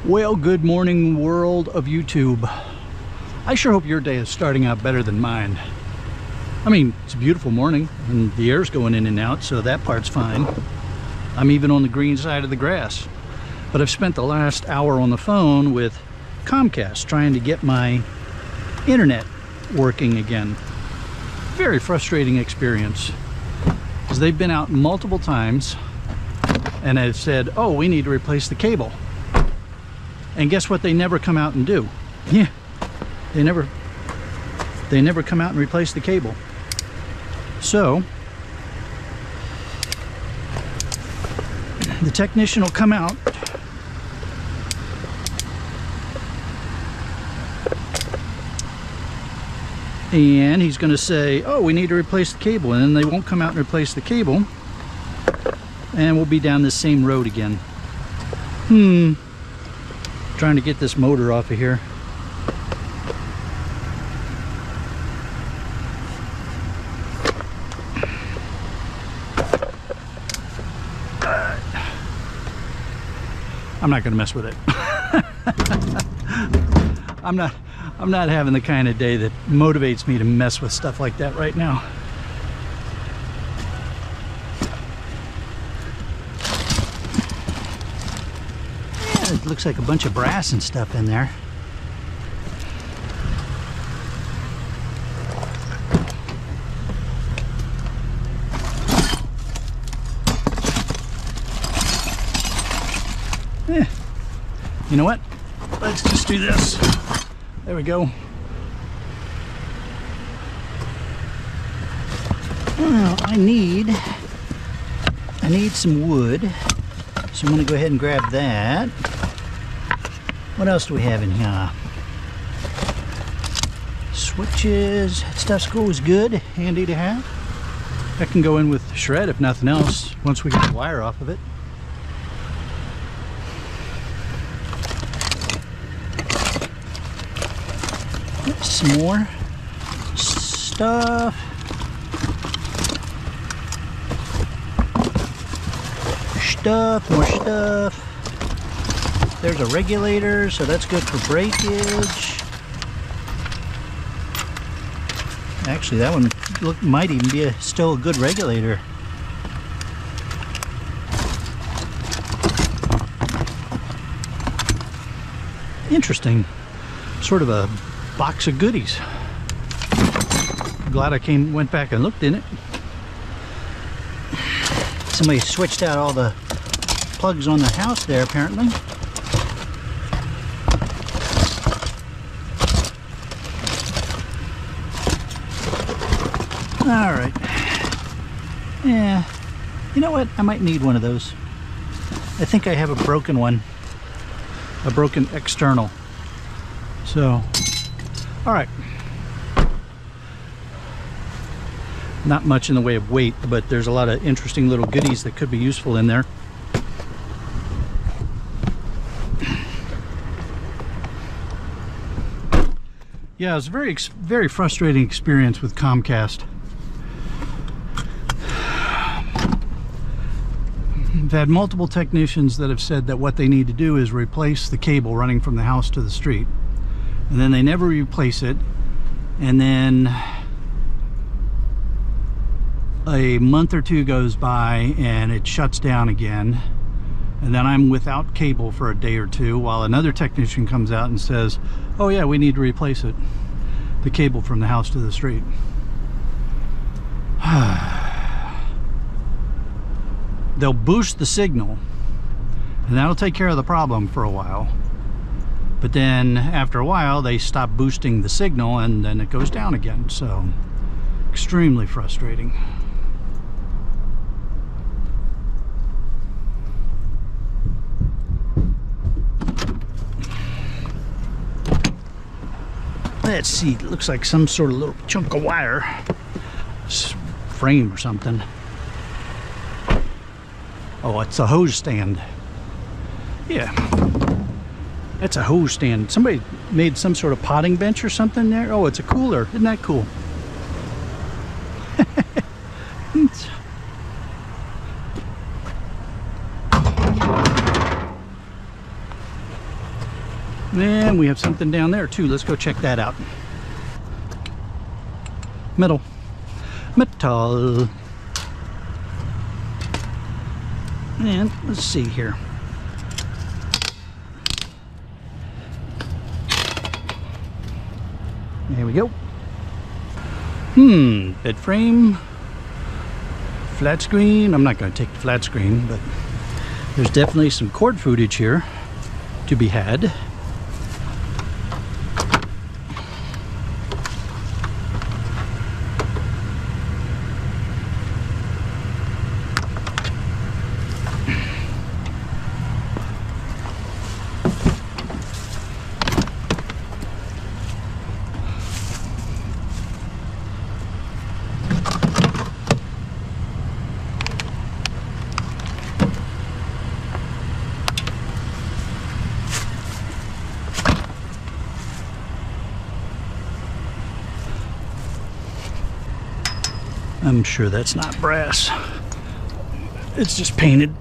Well, good morning, world of YouTube. I sure hope your day is starting out better than mine. I mean, it's a beautiful morning and the air's going in and out, so that part's fine. I'm even on the green side of the grass. But I've spent the last hour on the phone with Comcast trying to get my internet working again. Very frustrating experience, because they've been out multiple times and have said, oh, we need to replace the cable. And guess what they never come out and do? Yeah, they never come out and replace the cable. So the technician will come out and he's going to say, oh, we need to replace the cable, and then they won't come out and replace the cable, and we'll be down this same road again. Trying to get this motor off of here. I'm not going to mess with it. I'm not having the kind of day that motivates me to mess with stuff like that right now. Yeah, it looks like a bunch of brass and stuff in there. You know what? Let's just do this. There we go. Well, I need some wood, so I'm going to go ahead and grab that. What else do we have in here? Switches. That stuff goes good, handy to have. That can go in with shred if nothing else, once we get the wire off of it. Some more stuff. More stuff. There's a regulator, so that's good for breakage. Actually, that one might even be still a good regulator. Interesting. Sort of a box of goodies. Glad I went back and looked in it. Somebody switched out all the plugs on the house there, apparently. All right. Yeah. You know what? I might need one of those. I think I have a broken one. A broken external. So, all right. Not much in the way of weight, but there's a lot of interesting little goodies that could be useful in there. Yeah, it was a very frustrating experience with Comcast. I've had multiple technicians that have said that what they need to do is replace the cable running from the house to the street. And then they never replace it, and then a month or two goes by and it shuts down again, and then I'm without cable for a day or two while another technician comes out and says, oh yeah, we need to replace it, the cable from the house to the street. They'll boost the signal and that'll take care of the problem for a while. But then after a while they stop boosting the signal and then it goes down again. So extremely frustrating. Let's see, it looks like some sort of little chunk of wire, frame or something. Oh, it's a hose stand. Yeah. That's a hose stand. Somebody made some sort of potting bench or something there. Oh, it's a cooler. Isn't that cool? And we have something down there too. Let's go check that out. Metal. And let's see here. There we go. Bed frame. Flat screen. I'm not going to take the flat screen, but there's definitely some cord footage here to be had. I'm sure that's not brass. It's just painted.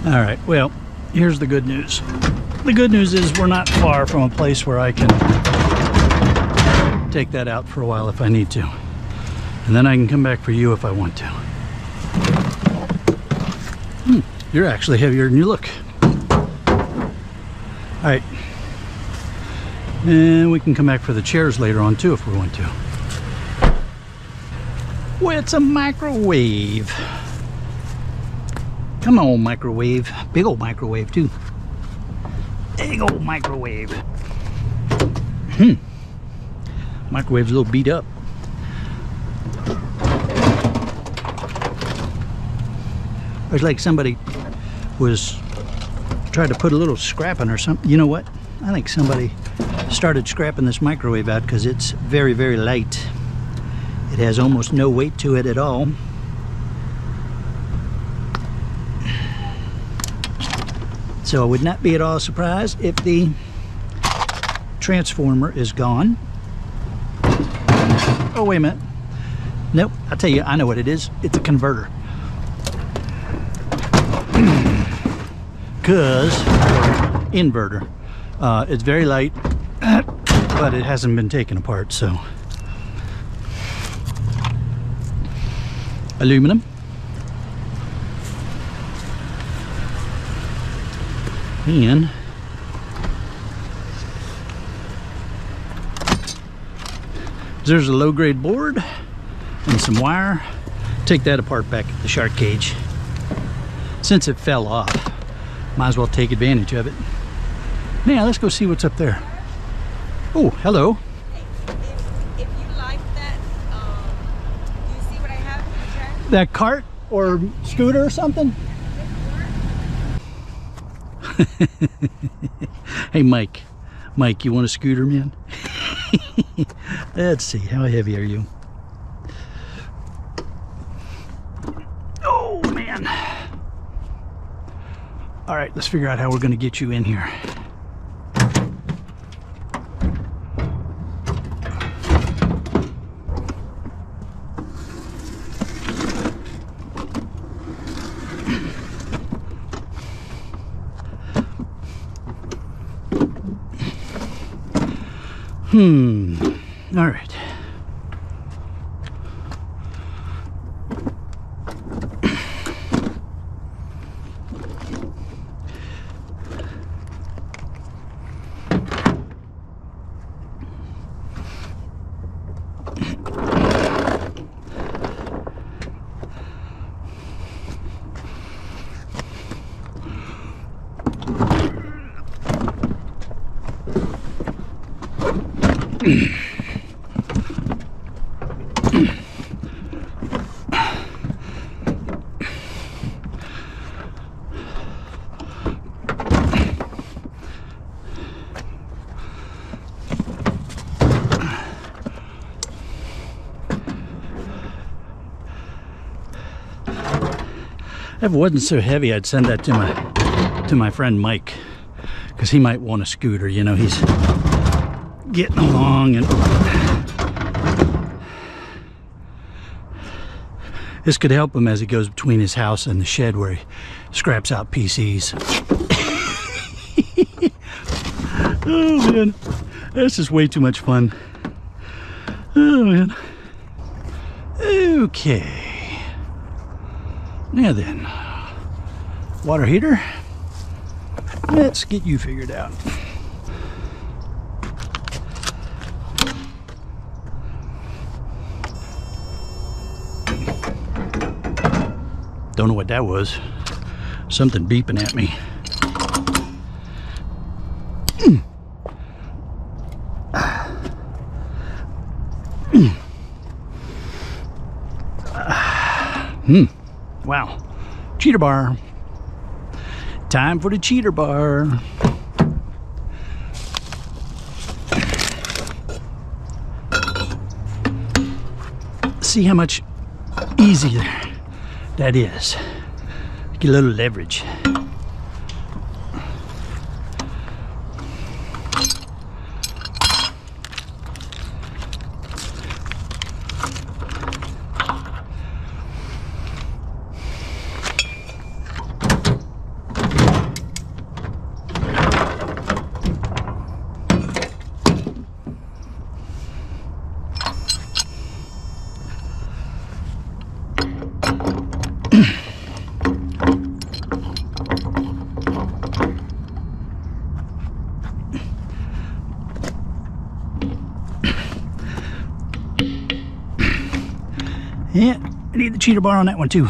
All right, well, here's the good news. The good news is we're not far from a place where I can take that out for a while if I need to. And then I can come back for you if I want to. You're actually heavier than you look. All right. And we can come back for the chairs later on too if we want to. Well, it's a microwave. Come on, microwave. Big old microwave too. Big old microwave. Microwave's a little beat up. It's like somebody was trying to put a little scrap in or something. You know what? I think somebody started scrapping this microwave out because it's very, very light. It has almost no weight to it at all. So I would not be at all surprised if the transformer is gone. Oh, wait a minute. Nope, I'll tell you, I know what it is. It's a converter. Because, inverter. It's very light, but it hasn't been taken apart, so. Aluminum. And there's a low-grade board and some wire. Take that apart back at the shark cage. Since it fell off, might as well take advantage of it. Now let's go see what's up there. Oh, hello. Hey, if you like that, do you see what I have in the trash? That cart or scooter or something? Hey, Mike. Mike, you want a scooter, man? Let's see, how heavy are you? Oh, man. All right, let's figure out how we're going to get you in here. All right. If it wasn't so heavy, I'd send that to my friend Mike, because he might want a scooter. You know, he's getting along, and this could help him as he goes between his house and the shed where he scraps out PCs. Oh man, this is way too much fun. Oh man. Okay. Now then, water heater. Let's get you figured out. Don't know what that was. Something beeping at me. Wow. Cheater bar. Time for the cheater bar. See how much easier that is. Get a little leverage. Yeah, I need the cheater bar on that one too.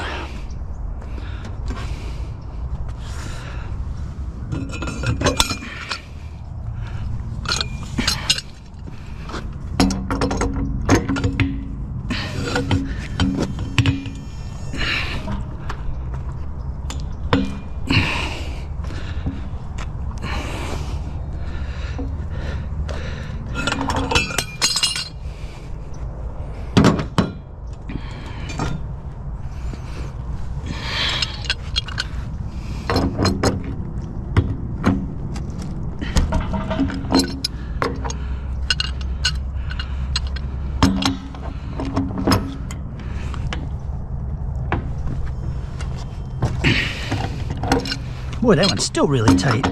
Boy, that one's still really tight.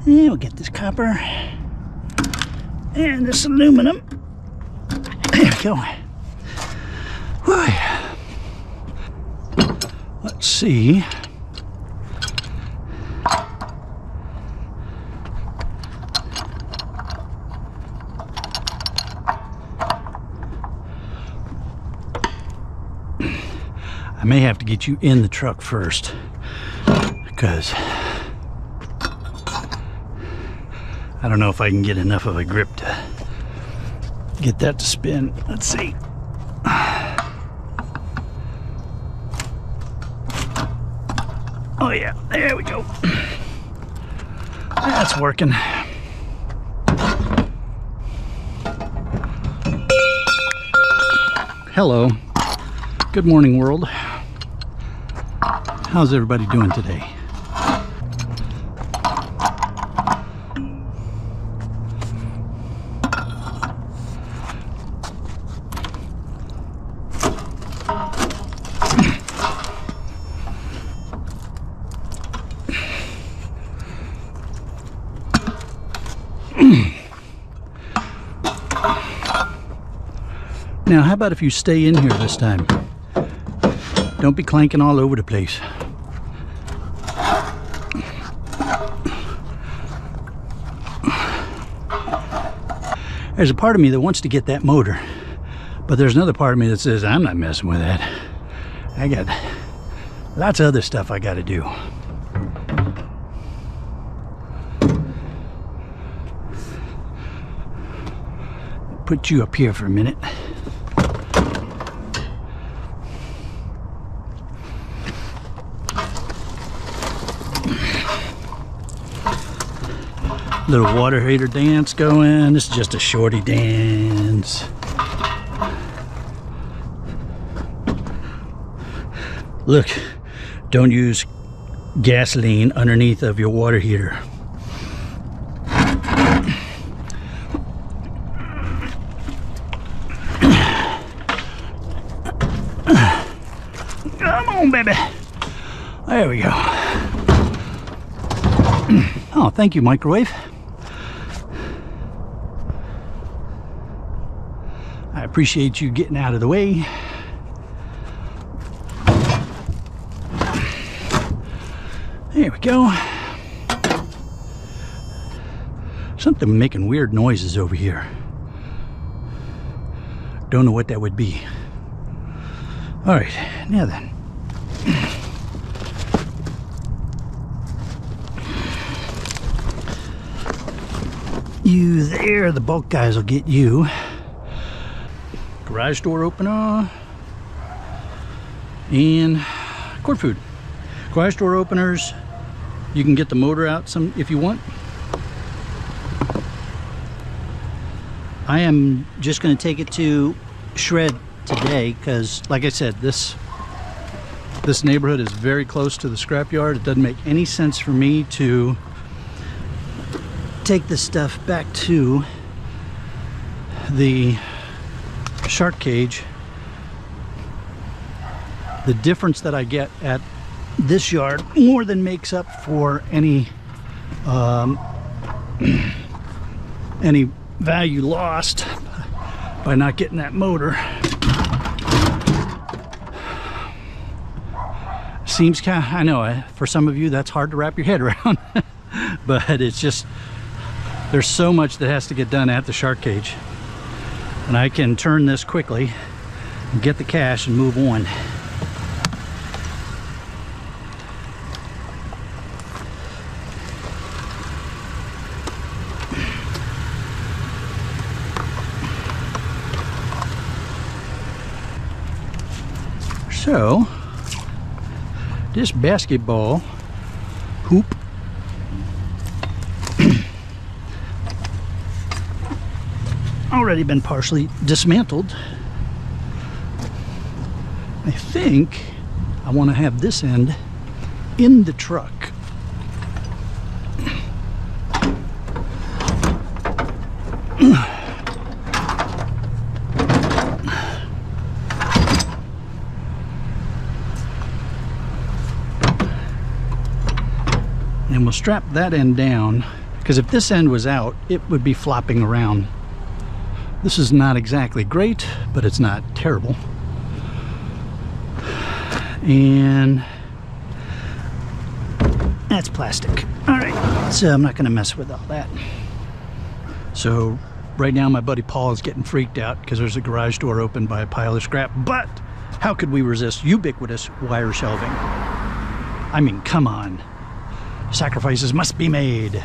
And we'll get this copper and this aluminum. There we go. Whew. Let's see. I may have to get you in the truck first, because I don't know if I can get enough of a grip to get that to spin. Let's see. Oh yeah, there we go. That's working. Hello. Good morning, world. How's everybody doing today? Now, how about if you stay in here this time? Don't be clanking all over the place. There's a part of me that wants to get that motor, but there's another part of me that says, I'm not messing with that. I got lots of other stuff I got to do. put you up here for a minute. Little water heater dance going. This is just a shorty dance. Look, don't use gasoline underneath of your water heater. Come on, baby. There we go. Oh, thank you, microwave. I appreciate you getting out of the way. There we go. Something making weird noises over here. Don't know what that would be. All right, now then. You there, the bulk guys will get you. Garage door opener and cord food. Garage door openers, you can get the motor out some if you want. I am just going to take it to shred today because, like I said, this neighborhood is very close to the scrapyard. It doesn't make any sense for me to take this stuff back to the shark cage. The difference that I get at this yard more than makes up for any value lost by not getting that motor. Seems kind of, I know for some of you that's hard to wrap your head around, but it's just, there's so much that has to get done at the shark cage, and I can turn this quickly and get the cash and move on. So this basketball hoop already been partially dismantled. I think I want to have this end in the truck. And we'll strap that end down, because if this end was out, it would be flopping around. This is not exactly great, but it's not terrible. And that's plastic. All right, so I'm not gonna mess with all that. So right now my buddy Paul is getting freaked out because there's a garage door open by a pile of scrap, but how could we resist ubiquitous wire shelving? I mean, come on. Sacrifices must be made.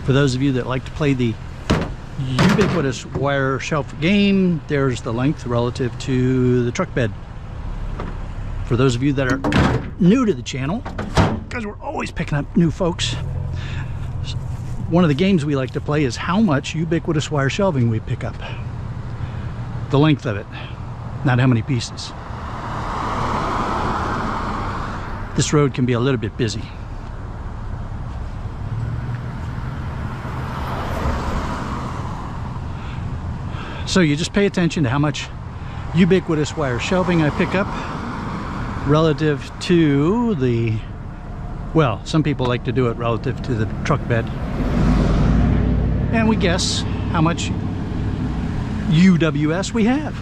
For those of you that like to play the ubiquitous wire shelf game, there's the length relative to the truck bed. For those of you that are new to the channel, because we're always picking up new folks, one of the games we like to play is how much ubiquitous wire shelving we pick up. The length of it, not how many pieces. This road can be a little bit busy. So you just pay attention to how much ubiquitous wire shelving I pick up relative to the, well, some people like to do it relative to the truck bed. And we guess how much UWS we have.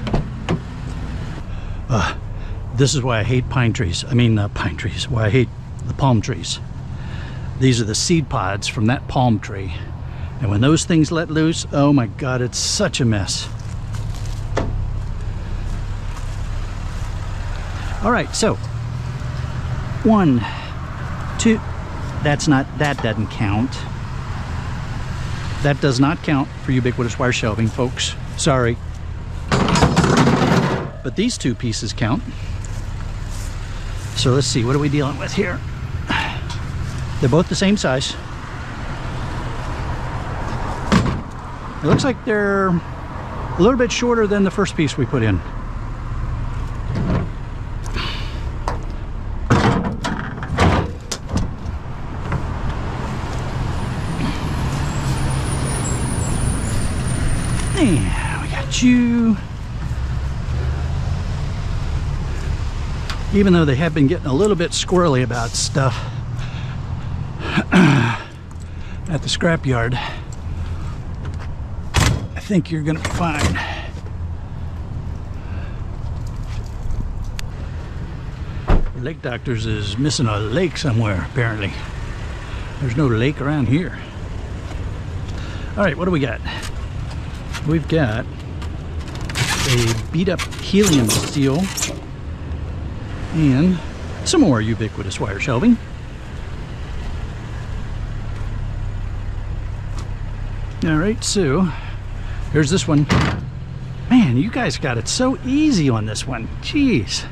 This is why I hate pine trees. I mean, pine trees, why I hate the palm trees. These are the seed pods from that palm tree. And when those things let loose, oh my God, it's such a mess. All right, so 1, 2, that doesn't count. That does not count for ubiquitous wire shelving, folks. Sorry. But these two pieces count. So let's see, what are we dealing with here? They're both the same size. It looks like they're a little bit shorter than the first piece we put in. And we got you. Even though they have been getting a little bit squirrely about stuff at the scrapyard, I think you're gonna be fine. Lake Doctors is missing a lake somewhere, apparently. There's no lake around here. All right, what do we got? We've got a beat up helium steel and some more ubiquitous wire shelving. All right, so here's this one. Man, you guys got it so easy on this one. Jeez.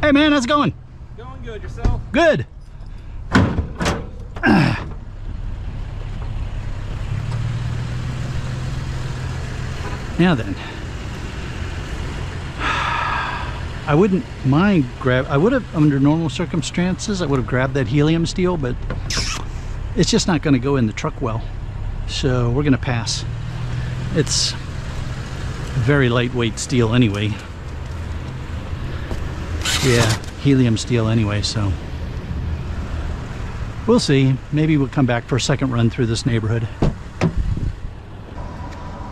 Hey man, how's it going? Going good, yourself? Good. Now then, I wouldn't mind I would have, under normal circumstances, I would have grabbed that helium steel, but it's just not going to go in the truck well. So we're going to pass. It's very lightweight steel anyway. Yeah, helium steel anyway, so we'll see. Maybe we'll come back for a second run through this neighborhood.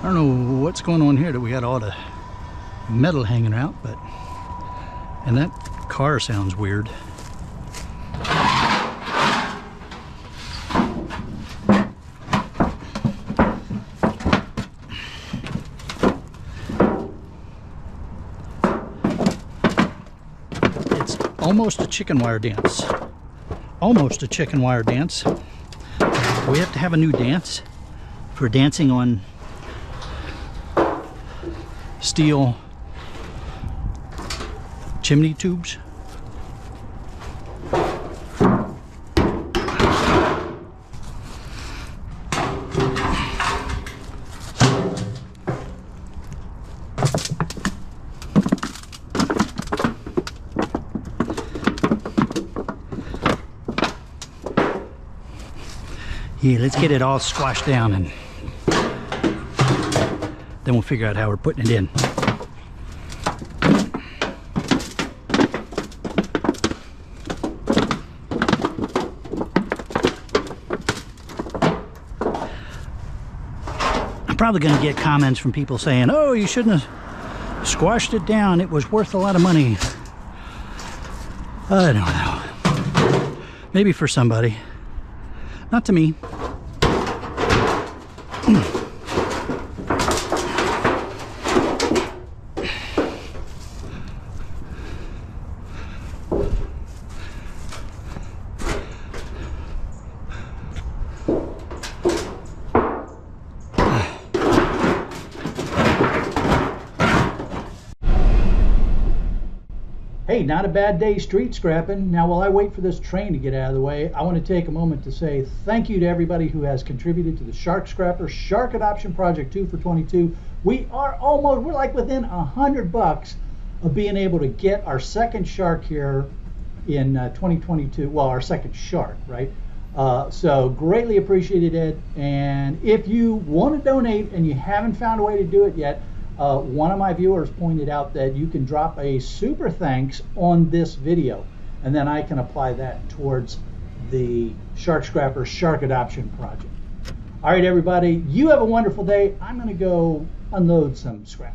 I don't know what's going on here that we got all the metal hanging out, but, and that car sounds weird. It's almost a chicken wire dance. Almost a chicken wire dance. Do we have to have a new dance for dancing on steel chimney tubes? Yeah, let's get it all squashed down and then we'll figure out how we're putting it in. I'm probably going to get comments from people saying, oh, you shouldn't have squashed it down. It was worth a lot of money. I don't know. Maybe for somebody. Not to me. Hey, not a bad day street scrapping. Now, while I wait for this train to get out of the way, I want to take a moment to say thank you to everybody who has contributed to the Shark Scrapper Shark Adoption Project 2 for 22. We're like within $100 of being able to get our second shark here in 2022. Well, our second shark, right? So greatly appreciated it. And if you want to donate and you haven't found a way to do it yet, one of my viewers pointed out that you can drop a super thanks on this video, and then I can apply that towards the Shark Scrapper Shark Adoption Project. All right, everybody, you have a wonderful day. I'm going to go unload some scrap.